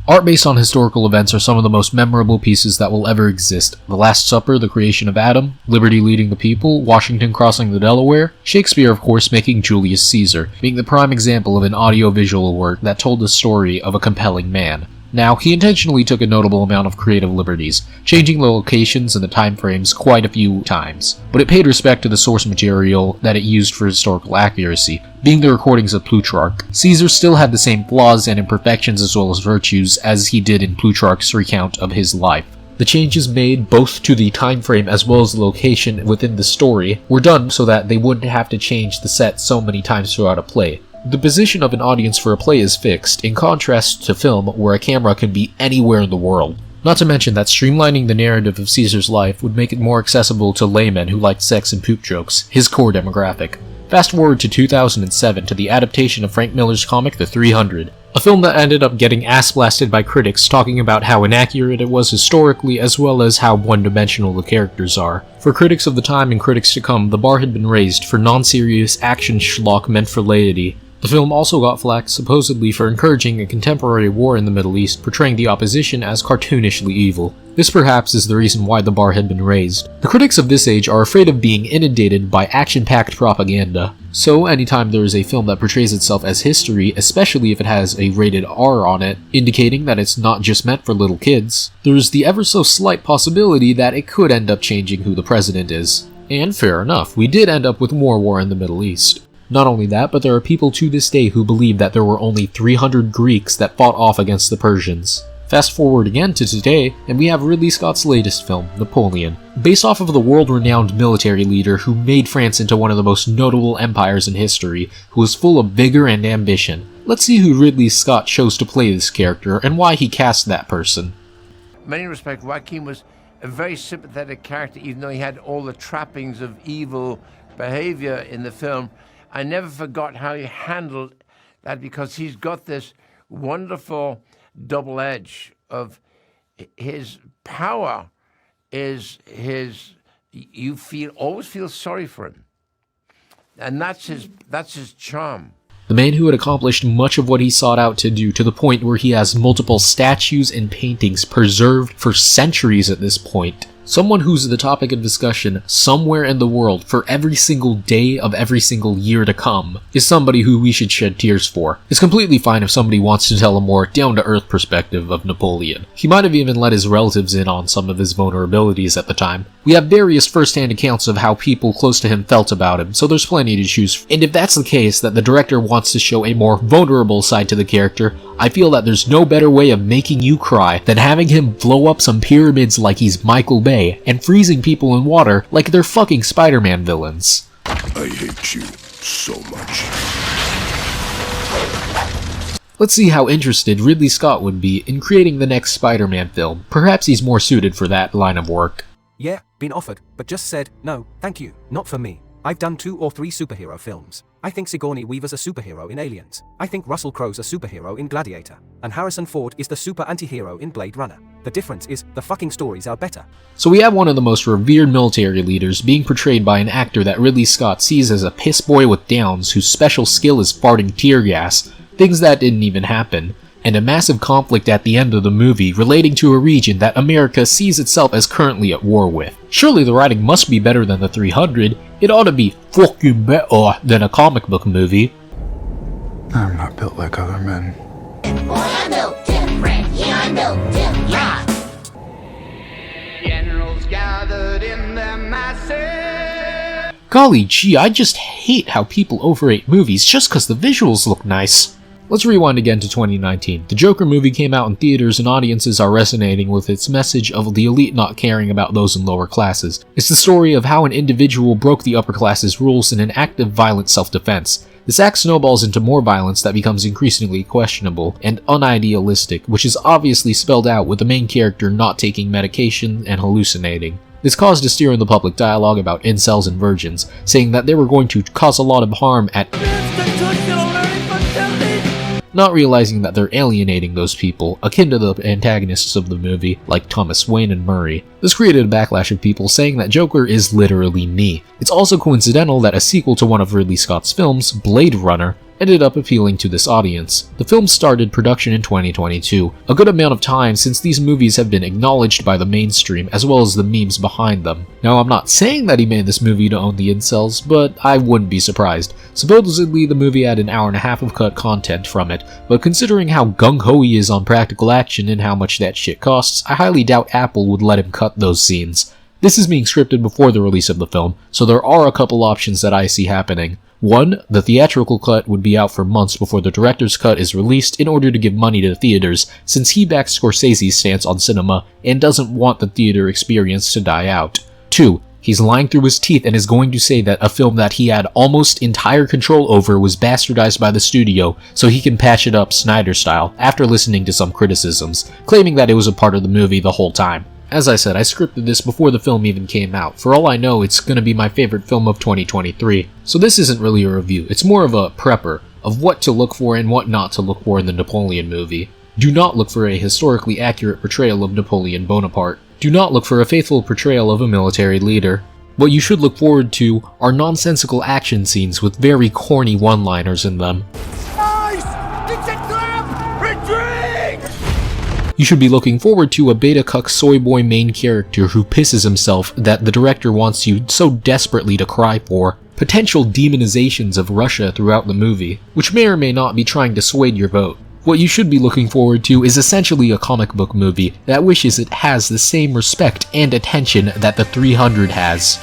Art based on historical events are some of the most memorable pieces that will ever exist. The Last Supper, the creation of Adam, Liberty leading the people, Washington crossing the Delaware, Shakespeare of course making Julius Caesar, being the prime example of an audio-visual work that told the story of a compelling man. Now, he intentionally took a notable amount of creative liberties, changing the locations and the time frames quite a few times, but it paid respect to the source material that it used for historical accuracy, being the recordings of Plutarch. Caesar still had the same flaws and imperfections as well as virtues as he did in Plutarch's recount of his life. The changes made both to the time frame as well as the location within the story were done so that they wouldn't have to change the set so many times throughout a play. The position of an audience for a play is fixed, in contrast to film where a camera can be anywhere in the world. Not to mention that streamlining the narrative of Caesar's life would make it more accessible to laymen who liked sex and poop jokes, his core demographic. Fast forward to 2007 to the adaptation of Frank Miller's comic The 300, a film that ended up getting ass-blasted by critics talking about how inaccurate it was historically as well as how one-dimensional the characters are. For critics of the time and critics to come, the bar had been raised for non-serious action schlock meant for laity. The film also got flack supposedly for encouraging a contemporary war in the Middle East, portraying the opposition as cartoonishly evil. This perhaps is the reason why the bar had been raised. The critics of this age are afraid of being inundated by action-packed propaganda. So anytime there is a film that portrays itself as history, especially if it has a rated R on it, indicating that it's not just meant for little kids, there's the ever so slight possibility that it could end up changing who the president is. And fair enough, we did end up with more war in the Middle East. Not only that, but there are people to this day who believe that there were only 300 Greeks that fought off against the Persians. Fast forward again to today, and we have Ridley Scott's latest film, Napoleon. Based off of the world-renowned military leader who made France into one of the most notable empires in history, who was full of vigor and ambition. Let's see who Ridley Scott chose to play this character, and why he cast that person. In many respects, Joaquin was a very sympathetic character, even though he had all the trappings of evil behavior in the film. I never forgot how he handled that because he's got this wonderful double edge of his power is you always feel sorry for him. And that's his charm. The man who had accomplished much of what he sought out to do to the point where he has multiple statues and paintings preserved for centuries at this point. Someone who's the topic of discussion somewhere in the world for every single day of every single year to come is somebody who we should shed tears for. It's completely fine if somebody wants to tell a more down-to-earth perspective of Napoleon. He might have even let his relatives in on some of his vulnerabilities at the time. We have various first-hand accounts of how people close to him felt about him, so there's plenty to choose from. And if that's the case, that the director wants to show a more vulnerable side to the character, I feel that there's no better way of making you cry than having him blow up some pyramids like he's Michael Bay and freezing people in water like they're fucking Spider-Man villains. I hate you so much. Let's see how interested Ridley Scott would be in creating the next Spider-Man film. Perhaps he's more suited for that line of work. Yeah, been offered, but just said, no, thank you, not for me. I've done 2 or 3 superhero films. I think Sigourney Weaver's a superhero in Aliens. I think Russell Crowe's a superhero in Gladiator. And Harrison Ford is the super anti-hero in Blade Runner. The difference is, the fucking stories are better. So we have one of the most revered military leaders being portrayed by an actor that Ridley Scott sees as a piss boy with downs whose special skill is farting tear gas, things that didn't even happen, and a massive conflict at the end of the movie relating to a region that America sees itself as currently at war with. Surely the writing must be better than the 300, it ought to be fucking better than a comic book movie. I'm not built like other men. Boy, I'm built different. Yeah, I'm built different. Yeah. Generals gathered in their masses. Golly gee, I just hate how people overrate movies just cause the visuals look nice. Let's rewind again to 2019. The Joker movie came out in theaters and audiences are resonating with its message of the elite not caring about those in lower classes. It's the story of how an individual broke the upper class's rules in an act of violent self-defense. This act snowballs into more violence that becomes increasingly questionable and unidealistic, which is obviously spelled out with the main character not taking medication and hallucinating. This caused a stir in the public dialogue about incels and virgins, saying that they were going to cause a lot of harm at not realizing that they're alienating those people, akin to the antagonists of the movie, like Thomas Wayne and Murray. This created a backlash of people saying that Joker is literally me. It's also coincidental that a sequel to one of Ridley Scott's films, Blade Runner, ended up appealing to this audience. The film started production in 2022, a good amount of time since these movies have been acknowledged by the mainstream as well as the memes behind them. Now, I'm not saying that he made this movie to own the incels, but I wouldn't be surprised. Supposedly the movie had an hour and a half of cut content from it, but considering how gung-ho he is on practical action and how much that shit costs, I highly doubt Apple would let him cut those scenes. This is being scripted before the release of the film, so there are a couple options that I see happening. One, the theatrical cut would be out for months before the director's cut is released in order to give money to theaters, since he backs Scorsese's stance on cinema and doesn't want the theater experience to die out. 2, he's lying through his teeth and is going to say that a film that he had almost entire control over was bastardized by the studio so he can patch it up Snyder style after listening to some criticisms, claiming that it was a part of the movie the whole time. As I said, I scripted this before the film even came out. For all I know, it's gonna be my favorite film of 2023. So this isn't really a review, it's more of a prepper of what to look for and what not to look for in the Napoleon movie. Do not look for a historically accurate portrayal of Napoleon Bonaparte. Do not look for a faithful portrayal of a military leader. What you should look forward to are nonsensical action scenes with very corny one-liners in them. You should be looking forward to a beta cuck soy boy main character who pisses himself that the director wants you so desperately to cry for, potential demonizations of Russia throughout the movie, which may or may not be trying to sway your vote. What you should be looking forward to is essentially a comic book movie that wishes it has the same respect and attention that the 300 has.